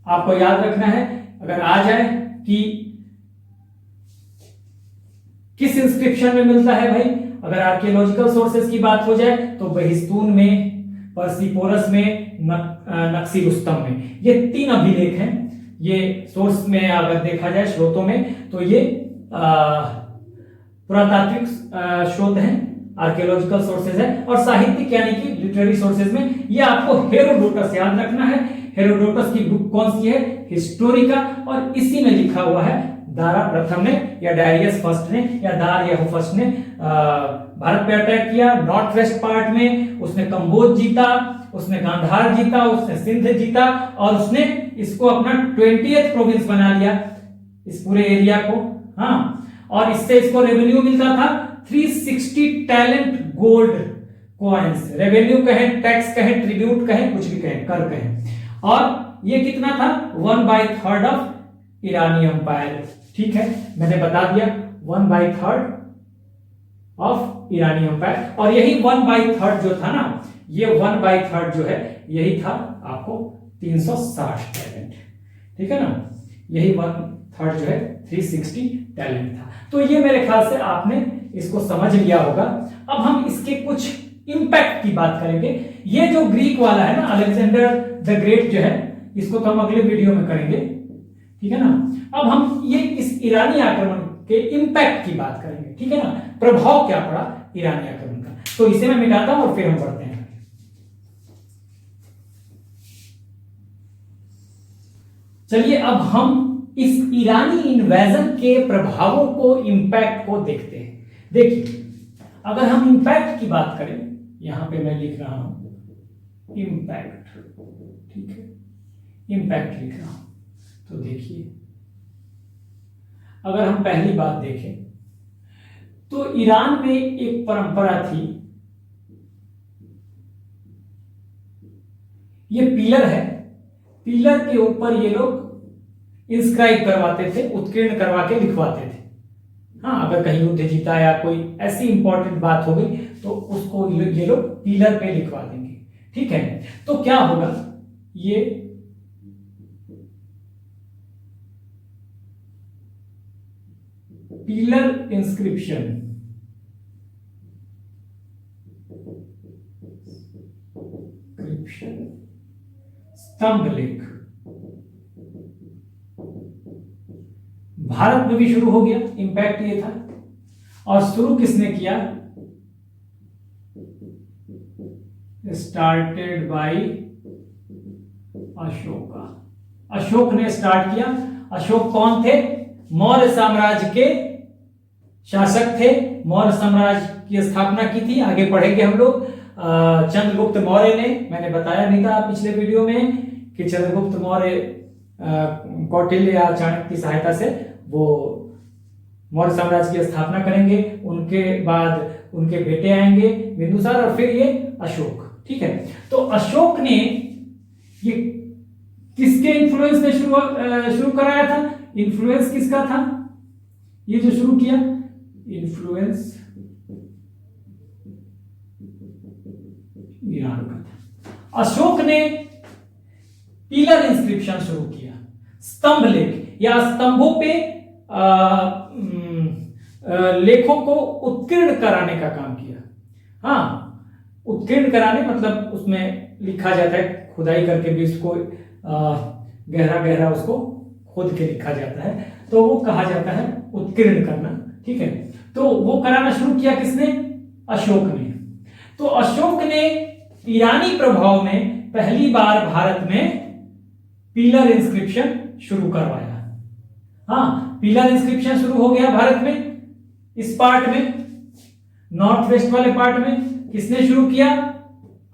A: आपको याद रखना है, अगर आ जाए कि किस इंस्क्रिप्शन में मिलता है भाई, अगर आर्कियोलॉजिकल सोर्सेज की बात हो जाए तो बहिस्तून में, पर्सिपोरस में, नक्शी रुस्तम में, ये 3 अभिलेख हैं। ये सोर्स में अगर देखा जाए, स्रोतों में, तो ये पुरातात्विक स्रोत हैं, आर्कियोलॉजिकल सोर्सेज है, और साहित्यिक यानी कि लिटरेरी सोर्सेज में ये आपको हेरोडोटस याद रखना है। हेरोडोटस की बुक कौन सी है, हिस्टोरिका, और इसी में लिखा हुआ है दारा प्रथम ने या डायरियस फर्स्ट ने या दारयहू फर्स्ट ने भारत पे अटैक किया, नॉर्थ वेस्ट पार्ट में उसने कंबोज जीता, उसने गांधार जीता, उसने सिंध जीता, और उसने इसको अपना 20th प्रोविंस बना लिया, इस पूरे एरिया को। हाँ, और इससे इसको रेवेन्यू मिलता था 360 टैलेंट गोल्ड कॉइंस। रेवेन्यू कहें, टैक्स कहें, ट्रिब्यूट कहें, कुछ भी कहें, कर कहें। और ये कितना था, 1/3 ऑफ ईरानी एम्पायर। ठीक है, मैंने बता दिया 1/3 ऑफ ईरानी एम्पायर, और यही 1/3 जो था ना, ये 1/3 जो है यही था आपको 360 टैलेंट। ठीक है ना, यही 1/3 जो है 360 टैलेंट था। तो ये मेरे ख्याल से आपने इसको समझ लिया होगा। अब हम इसके कुछ इंपैक्ट की बात करेंगे। ये जो ग्रीक वाला है ना, अलेक्जेंडर द ग्रेट जो है, इसको तो हम अगले वीडियो में करेंगे। ठीक है ना, अब हम ये इस ईरानी आक्रमण के इंपैक्ट की बात करेंगे। ठीक है ना, प्रभाव क्या पड़ा ईरानी आक्रमण का, तो इसे मैं मिटाता हूं और फिर हम बढ़ते हैं। चलिए, अब हम इस ईरानी इन्वेजन के प्रभावों को, इंपैक्ट को देखते हैं। देखिए, अगर हम इंपैक्ट की बात करें, यहां पे मैं लिख रहा हूं इंपैक्ट। ठीक है, इंपैक्ट लिख रहा हूं, तो देखिए, अगर हम पहली बात देखें तो ईरान में एक परंपरा थी, ये पिलर है, पिलर के ऊपर ये लोग इंस्क्राइब करवाते थे, उत्कीर्ण करवा के लिखवाते थे। हाँ, अगर कहीं युद्ध जीता या कोई ऐसी इंपॉर्टेंट बात हो गई तो उसको ये लोग पिलर पे लिखवा देंगे। ठीक है, तो क्या होगा, ये पिलर इंस्क्रिप्शन, स्तंभ लेख भारत में भी शुरू हो गया। इंपैक्ट ये था, और शुरू किसने किया, स्टार्टेड बाय अशोका। अशोक ने स्टार्ट किया। अशोक कौन थे, मौर्य साम्राज्य के शासक थे, मौर्य साम्राज्य की स्थापना की थी। आगे पढ़ेंगे हम लोग। चंद्रगुप्त मौर्य ने, मैंने बताया नहीं था पिछले वीडियो में कि चंद्रगुप्त मौर्य कौटिल्य या चाणक्य की सहायता से वो मौर्य साम्राज्य की स्थापना करेंगे। उनके बाद उनके बेटे आएंगे बिंदुसार, और फिर ये अशोक। ठीक है, तो अशोक ने ये किसके इन्फ्लुएंस में शुरू कराया था, इन्फ्लुएंस किसका था, ये जो शुरू किया, इन्फ्लुएंस ईरान का था। अशोक ने पिलर इंस्क्रिप्शन शुरू किया, स्तंभ लेख या स्तंभों पे लेखों को उत्कीर्ण कराने का काम किया। हाँ, उत्कीर्ण कराने मतलब उसमें लिखा जाता है, खुदाई करके भी उसको गहरा गहरा उसको खोद के लिखा जाता है, तो वो कहा जाता है उत्कीर्ण करना। ठीक है, तो वो कराना शुरू किया किसने, अशोक ने। तो अशोक ने ईरानी प्रभाव में पहली बार भारत में पिलर इंस्क्रिप्शन शुरू करवाया। हाँ, पिलर इंस्क्रिप्शन शुरू हो गया भारत में, इस पार्ट में, नॉर्थ वेस्ट वाले पार्ट में किसने शुरू किया,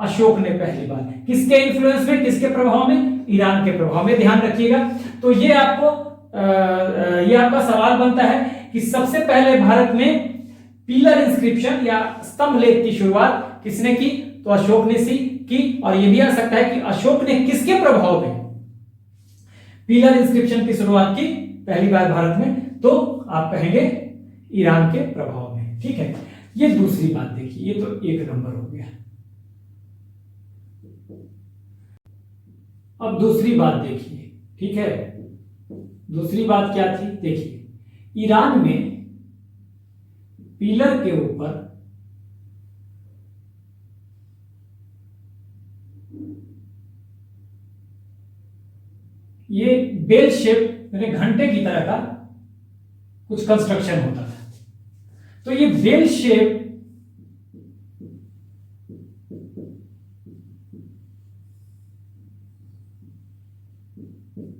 A: अशोक ने पहली बार। किसके इन्फ्लुएंस में, किसके प्रभाव में, ईरान के प्रभाव में, ध्यान रखिएगा। तो ये आपका सवाल बनता है कि सबसे पहले भारत में पिलर इंस्क्रिप्शन या स्तंभ लेख की शुरुआत किसने की, तो अशोक ने की। और ये भी आ सकता है कि अशोक ने किसके प्रभाव में पिलर इंस्क्रिप्शन की शुरुआत की पहली बार भारत में, तो आप कहेंगे ईरान के प्रभाव में। ठीक है, ये दूसरी बात देखिए, ये तो एक नंबर हो गया। अब दूसरी बात देखिए, ठीक है, दूसरी बात क्या थी, देखिए, ईरान में पिलर के ऊपर ये बेल शेप यानी घंटे की तरह का कुछ कंस्ट्रक्शन होता था। तो ये बेल शेप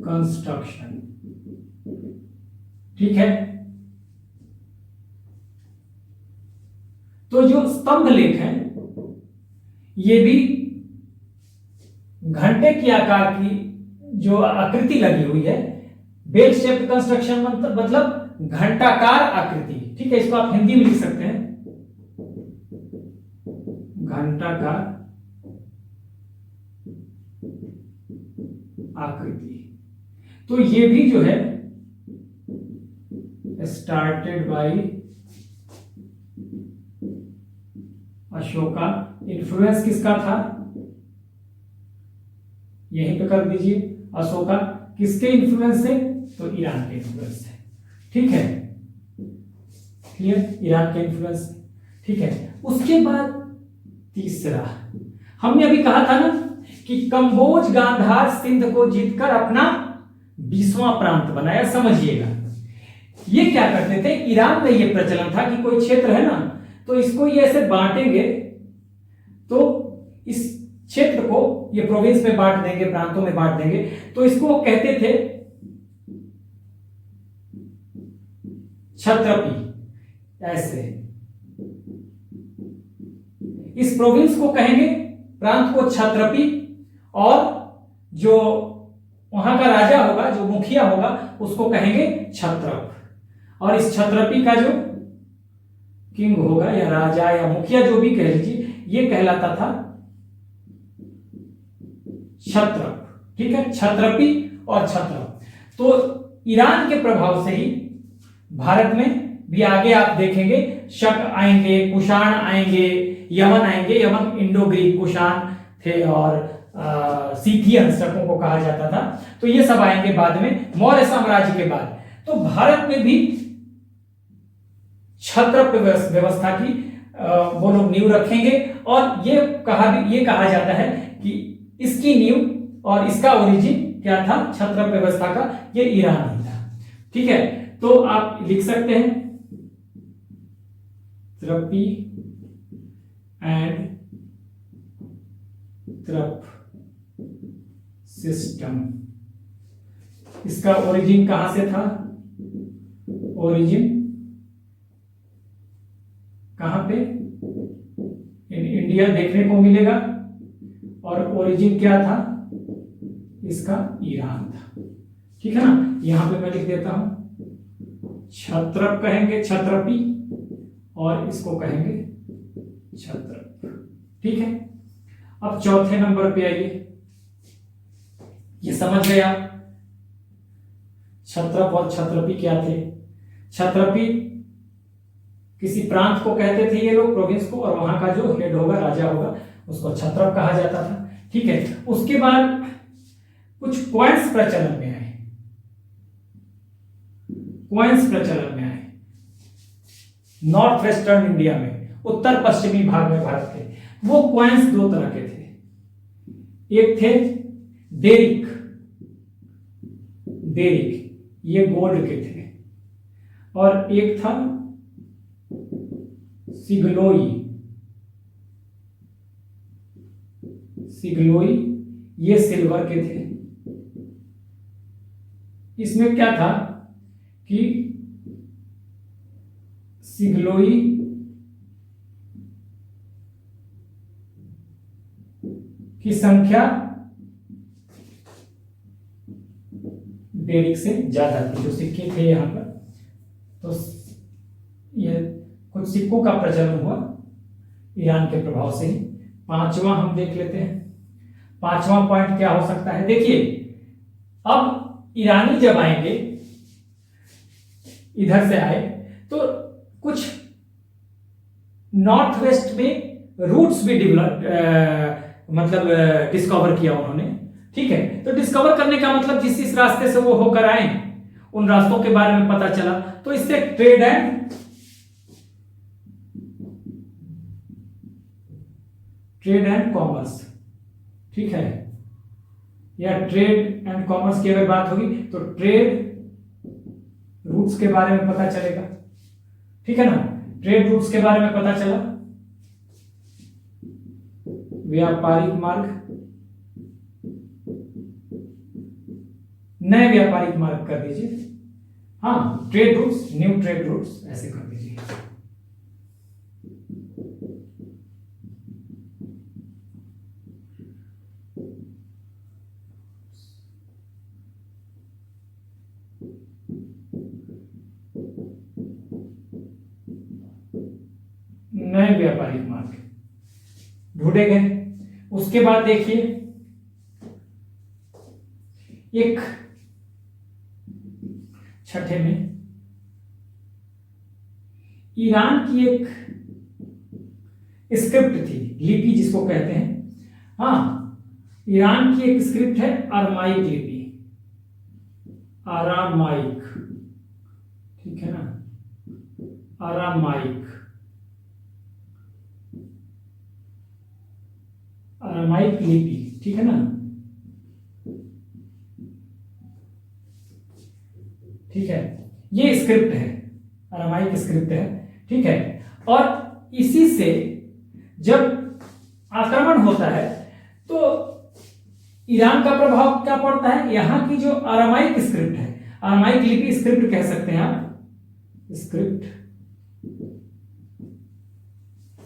A: कंस्ट्रक्शन, ठीक है, तो जो स्तंभ लेख है ये भी घंटे की आकार की जो आकृति लगी हुई है, बेल शेप कंस्ट्रक्शन मतलब घंटाकार आकृति। ठीक है, इसको आप हिंदी में लिख सकते हैं, घंटाकार आकृति। तो ये भी जो है स्टार्टेड बाय अशोका, इन्फ्लुएंस किसका था, यहीं पे कर दीजिए, अशोका किसके इन्फ्लुएंस से, तो ईरान के इन्फ्लुएंस से। ठीक है, क्लियर, ईरान के इन्फ्लुएंस। ठीक है, उसके बाद तीसरा, हमने अभी कहा था ना कि कंबोज गांधार सिंध को जीतकर अपना 20वां प्रांत बनाया। समझिएगा, ये क्या करते थे, ईरान में ये प्रचलन था कि कोई क्षेत्र है ना, तो इसको ये ऐसे बांटेंगे, तो इस क्षेत्र को ये प्रोविंस में बांट देंगे, प्रांतों में बांट देंगे, तो इसको कहते थे छत्रपी। ऐसे इस प्रोविंस को कहेंगे, प्रांत को छत्रपी, और जो वहां का राजा होगा, जो मुखिया होगा, उसको कहेंगे छत्रप। और इस छत्रपी का जो किंग होगा या राजा या मुखिया जो भी कह लीजिए, ये कहलाता था छत्रप। ठीक है, छत्रपी और छत्रप। तो ईरान के प्रभाव से ही भारत में भी आगे आप देखेंगे शक आएंगे, कुषाण आएंगे, यमन आएंगे। यमन इंडो ग्रीक कुषाण थे और सीथियन शकों को कहा जाता था। तो ये सब आएंगे बाद में, मौर्य साम्राज्य के बाद। तो भारत में भी छत्रप व्यवस्था की वो लोग नींव रखेंगे, और ये कहा जाता है कि इसकी नींव और इसका ओरिजिन क्या था, छत्रप व्यवस्था का, ये ईरान ही था। ठीक है, तो आप लिख सकते हैं त्रपी एंड त्रप सिस्टम। इसका ओरिजिन कहां से था, ओरिजिन कहां पे, इन इंडिया देखने को मिलेगा, और ओरिजिन क्या था इसका, ईरान था। ठीक है ना, यहां पे मैं लिख देता हूं छत्रप कहेंगे, छत्रपी, और इसको कहेंगे छत्रप। ठीक है, अब चौथे नंबर पे आइए, ये समझ गए आप, क्षत्रप और क्षत्रपी क्या थे? क्षत्रपी किसी प्रांत को कहते थे ये लोग, प्रोविंस को, और वहां का जो हेड होगा, राजा होगा, उसको क्षत्रप कहा जाता था। ठीक है, उसके बाद कुछ कॉइन्स प्रचलन में आए, कॉइन्स प्रचलन में आए नॉर्थ वेस्टर्न इंडिया में, उत्तर पश्चिमी भाग में भारत के। वो कॉइन्स दो तरह के थे, एक थे डेरिक, डेरिक ये गोल्ड के थे, और एक था सिग्लोई, सिग्लोई ये सिल्वर के थे। इसमें क्या था कि सिग्लोई की संख्या डेरिक से ज्यादा थी, जो सिक्के थे यहां पर। तो ये कुछ सिक्कों का प्रचलन हुआ ईरान के प्रभाव से ही। पांचवा हम देख लेते हैं, पांचवा पॉइंट क्या हो सकता है। देखिए, अब ईरानी जब आएंगे, इधर से आए, तो कुछ नॉर्थ वेस्ट में रूट्स भी मतलब डिस्कवर किया उन्होंने। ठीक है, तो डिस्कवर करने का मतलब जिस रास्ते से वो होकर आए, उन रास्तों के बारे में पता चला, तो इससे ट्रेड एंड कॉमर्स, ठीक है, या ट्रेड एंड कॉमर्स की अगर बात होगी तो ट्रेड रूट्स के बारे में पता चलेगा। ठीक है ना, ट्रेड रूट्स के बारे में पता चला, व्यापारिक मार्ग, नए व्यापारिक मार्ग कर दीजिए। हाँ, trade routes, new trade routes ऐसे कर दीजिए। नए व्यापारिक मार्ग ढूंढे गए। उसके बाद देखिए, एक छठे में ईरान की एक स्क्रिप्ट थी, लिपि जिसको कहते हैं। हाँ, ईरान की एक स्क्रिप्ट है अरमाइक लिपि, अरामाइक, ठीक है ना, अरामाइक, अरामाइक लिपि, ठीक है ना। ठीक है, ये स्क्रिप्ट है, अरामाइक स्क्रिप्ट है। ठीक है, और इसी से जब आक्रमण होता है तो ईरान का प्रभाव क्या पड़ता है, यहां की जो अरामाइक स्क्रिप्ट है, अरामाइक लिपि स्क्रिप्ट कह सकते हैं आप, स्क्रिप्ट,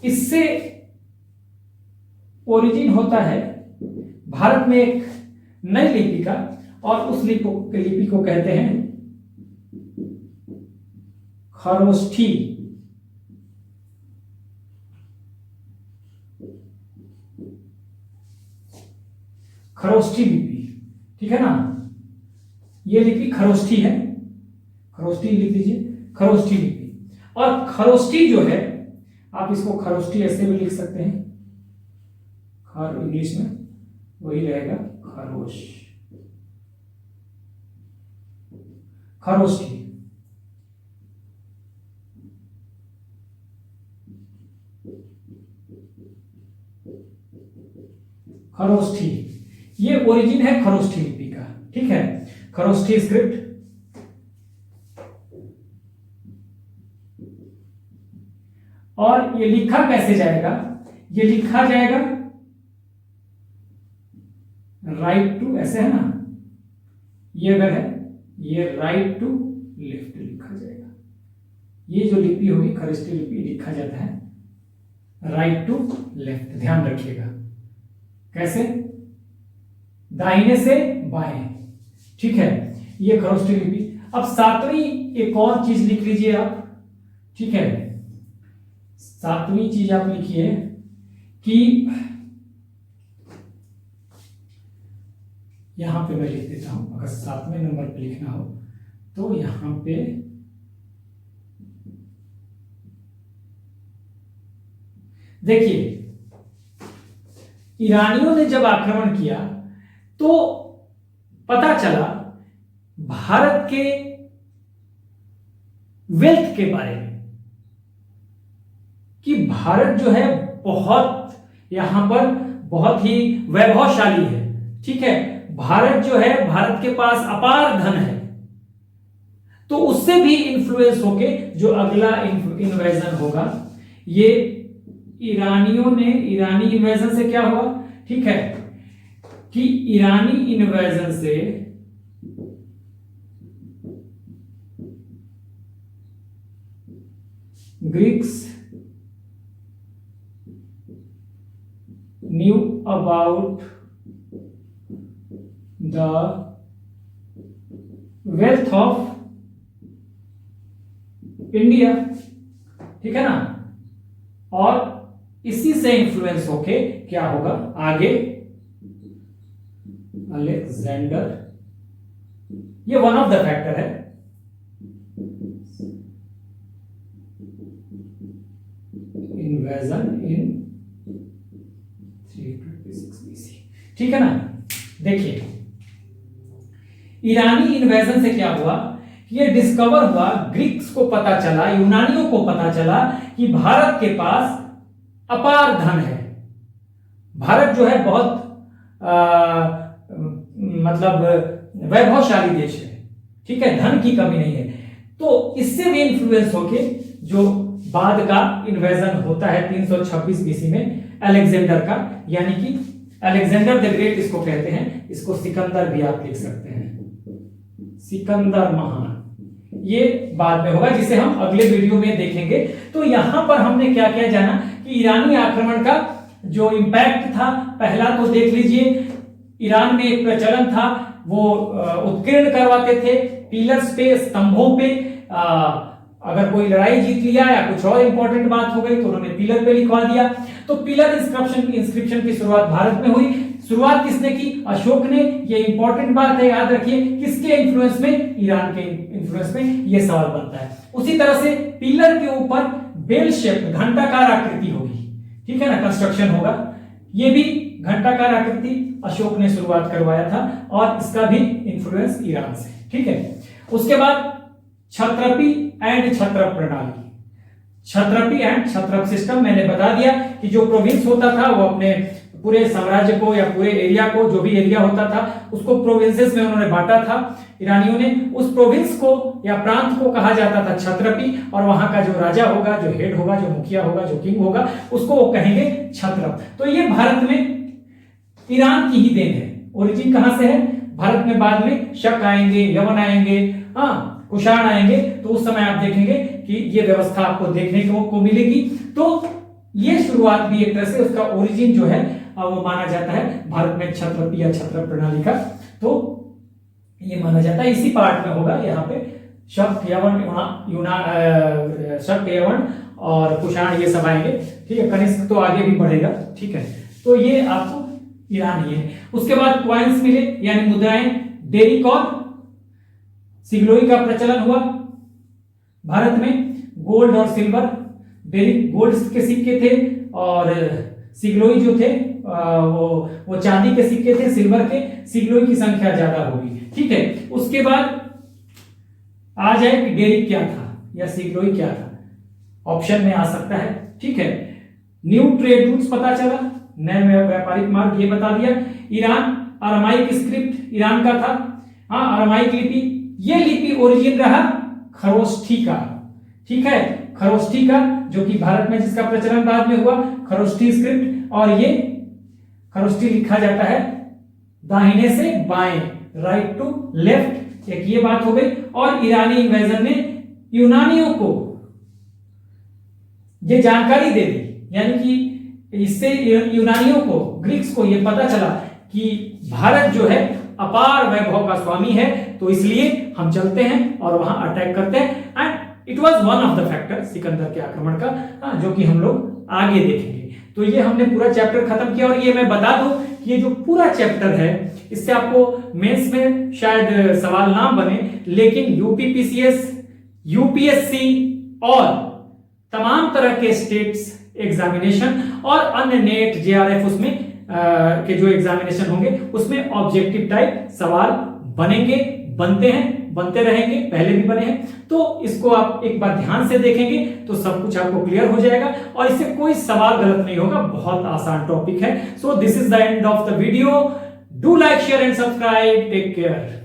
A: इससे ओरिजिन होता है भारत में एक नई लिपि का, और उस लिपि को कहते हैं खरोष्ठी। खरोष्ठी लिपि, ठीक है ना, ये लिपि खरोष्ठी है, खरोष्ठी लिख लीजिए, खरोष्ठी लिपि। और खरोष्ठी जो है, आप इसको खरोष्ठी ऐसे भी लिख सकते हैं, खर इंग्लिश में वही रहेगा, खरोश, खरोष्ठी। खरोष्ठी, ये ओरिजिन है खरोष्ठी लिपि का। ठीक है, खरोष्ठी स्क्रिप्ट। और ये लिखा कैसे जाएगा, ये लिखा जाएगा राइट टू, ऐसे है ना, ये अगर है, ये राइट टू लेफ्ट लिखा जाएगा। ये जो लिपि होगी खरोष्ठी लिपि, लिखा जाता है राइट टू लेफ्ट, ध्यान रखिएगा। कैसे, दाहिने से बाएं। ठीक है, ये खरोष्ठी लिपि। अब सातवीं एक और चीज लिख लीजिए आप। ठीक है, सातवीं चीज आप लिखिए कि यहां पे मैं लिख देता हूं, अगर सातवें नंबर पे लिखना हो तो यहां पे देखिए, ईरानियों ने जब आक्रमण किया तो पता चला भारत के वेल्थ के बारे में कि भारत जो है बहुत यहां पर बहुत ही वैभवशाली है। ठीक है, भारत जो है, भारत के पास अपार धन है। तो उससे भी इन्फ्लुएंस होके जो अगला इन्वेजन होगा, ये ईरानियों ने, ईरानी इन्वेजन से क्या हुआ, ठीक है, कि ईरानी इन्वेजन से Greeks knew about the wealth of India. ठीक है ना, और इसी से इंफ्लुएंस होके क्या होगा आगे, अलेक्जेंडर, ये वन ऑफ द फैक्टर है। इन्वेजन इन 326 BC। ठीक है ना, देखिए ईरानी इन्वेजन से क्या हुआ, ये डिस्कवर हुआ, ग्रीक्स को पता चला, यूनानियों को पता चला कि भारत के पास अपार धन है। भारत जो है बहुत मतलब वैभवशाली देश है। ठीक है, धन की कमी नहीं है। तो इससे भी इन्फ्लुएंस होके जो बाद का इन्वेजन होता है 326 BC में अलेक्जेंडर का, यानी कि अलेक्जेंडर द ग्रेट इसको कहते हैं, इसको सिकंदर भी आप लिख सकते हैं, सिकंदर महान। ये बाद में होगा, जिसे हम अगले वीडियो में देखेंगे। तो यहां पर हमने क्या क्या जाना कि ईरानी आक्रमण का जो इंपैक्ट था, पहला तो देख लीजिए, ईरान में एक प्रचलन था, वो उत्कीर्ण करवाते थे पिलर्स पे, स्तंभों पे। अगर कोई लड़ाई जीत लिया या कुछ और इंपॉर्टेंट बात हो गई तो उन्होंने पिलर पे लिखवा दिया। तो पिलर इंस्क्रिप्शन की शुरुआत भारत में हुई। शुरुआत किसने की? अशोक ने। ये इंपॉर्टेंट बात है, याद रखिए। किसके इन्फ्लुएंस में? ईरान के इन्फ्लुएंस में। ये सवाल बनता है। उसी तरह से पिलर के ऊपर बेल शेप, घंटाकार आकृति होगी। ठीक है ना, कंस्ट्रक्शन होगा। ये भी घंटाकार आकृति अशोक ने शुरुआत करवाया था और इसका भी इन्फ्लुएंस ईरान से। ठीक है, उसके बाद क्षत्रपी एंड क्षत्रप प्रणाली, क्षत्रपी एंड क्षत्रप सिस्टम। मैंने बता दिया कि जो प्रोविंस होता था वो अपने पूरे साम्राज्य को या पूरे एरिया को, जो भी एरिया होता था उसको प्रोविंसेस में उन्होंने बांटा था ईरानियों ने। उस प्रोविंस को या प्रांत को कहा जाता था क्षत्रपी, और वहां का जो राजा होगा, जो हेड होगा, जो मुखिया होगा, जो किंग होगा, उसको वो कहेंगे क्षत्रप। तो ये भारत में ईरान की ही देन है। ओरिजिन कहां से है? भारत में बाद में शक आएंगे, यवन आएंगे, हाँ कुषाण आएंगे, तो उस समय आप देखेंगे कि ये व्यवस्था आपको देखने को मिलेगी। तो ये शुरुआत भी एक तरह से, उसका ओरिजिन जो है वो माना जाता है भारत में क्षत्रपी या क्षत्रप प्रणाली का। तो ये माना जाता है, इसी पार्ट में होगा। यहाँ पे शक, यवन, शक, यवन और कुषाण ये सब आएंगे। ठीक है, कनिष्क तो आगे भी बढ़ेगा। ठीक है, तो ये आपको ईरान ही है। उसके बाद क्वाइंस मिले, यानी मुद्राएं, डेरिक और सिग्लोई का प्रचलन हुआ भारत में। गोल्ड और सिल्वर, डेरिक गोल्ड के सिक्के थे और सिग्लोई जो थे वो चांदी के सिक्के थे, सिल्वर के। सिग्लोई की संख्या ज्यादा होगी। ठीक है, उसके बाद आ जाए कि डेरिक क्या था या सिग्लोई क्या था, ऑप्शन में आ सकता है। ठीक है, न्यू ट्रेड रूट्स पता चला, नए व्यापारिक मार्ग, ये बता दिया। ईरान, अरामाइक स्क्रिप्ट ईरान का था। हाँ, अरामाइक लिपि, ये लिपि ओरिजिन रहा खरोष्ठी का। ठीक है, खरोष्ठी का, जो कि भारत में जिसका प्रचलन बाद में हुआ, खरोष्ठी स्क्रिप्ट। और ये खरोष्ठी लिखा जाता है दाहिने से बाएं, राइट टू लेफ्ट। एक ये बात हो गई। और ईरानी इन्वेजन ने यूनानियों को ये जानकारी दे दी, यानी कि इससे यूनानियों को, ग्रीक्स को ये पता चला कि भारत जो है अपार वैभव का स्वामी है, तो इसलिए हम चलते हैं और वहां अटैक करते हैं। And it was one of the factor Sikandar के आक्रमण का, जो कि हम लोग आगे देखेंगे। तो ये हमने पूरा चैप्टर खत्म किया। और ये मैं बता दूं ये जो पूरा चैप्टर है इससे आपको मेंस में शायद सवाल ना बने, लेकिन यूपीपीसीएस, यूपीएससी और तमाम तरह के स्टेट्स एग्जामिनेशन और अन्य नेट, जेआरएफ उसमें के जो एग्जामिनेशन होंगे उसमें ऑब्जेक्टिव टाइप सवाल बनेंगे, बनते हैं, बनते रहेंगे, पहले भी बने हैं। तो इसको आप एक बार ध्यान से देखेंगे तो सब कुछ आपको क्लियर हो जाएगा और इससे कोई सवाल गलत नहीं होगा, बहुत आसान टॉपिक है। So this is the end of the video. Do like, share and subscribe. Take care.